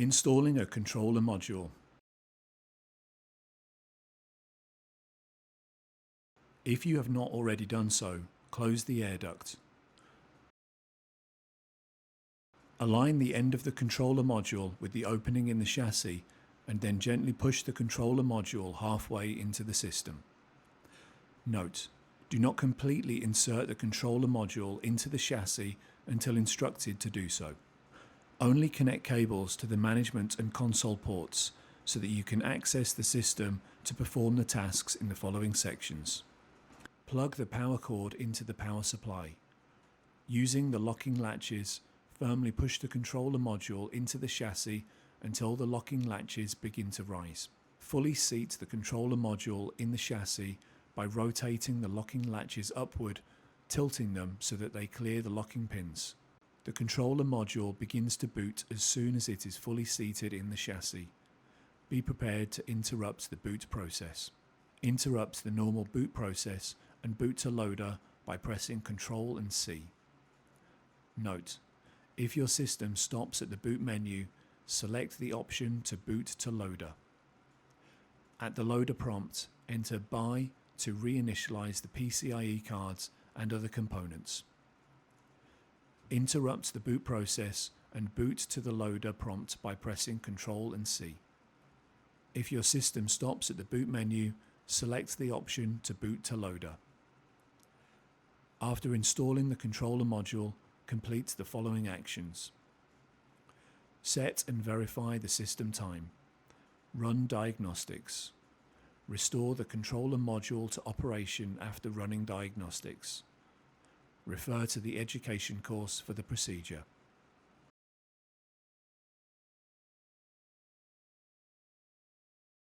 Installing a controller module. If you have not already done so, close the air duct. Align the end of the controller module with the opening in the chassis and then gently push the controller module halfway into the system. Note: do not completely insert the controller module into the chassis until instructed to do so. Only connect cables to the management and console ports so that you can access the system to perform the tasks in the following sections. Plug the power cord into the power supply. Using the locking latches, firmly push the controller module into the chassis until the locking latches begin to rise. Fully seat the controller module in the chassis by rotating the locking latches upward, tilting them so that they clear the locking pins. The controller module begins to boot as soon as it is fully seated in the chassis. Be prepared to interrupt the boot process. Interrupt the normal boot process and boot to loader by pressing Ctrl and C. Note: if your system stops at the boot menu, select the option to boot to loader. At the loader prompt, enter buy to reinitialize the PCIe cards and other components. Interrupt the boot process and boot to the loader prompt by pressing Ctrl and C. If your system stops at the boot menu, select the option to boot to loader. After installing the controller module, complete the following actions. Set and verify the system time. Run diagnostics. Restore the controller module to operation after running diagnostics. Refer to the education course for the procedure.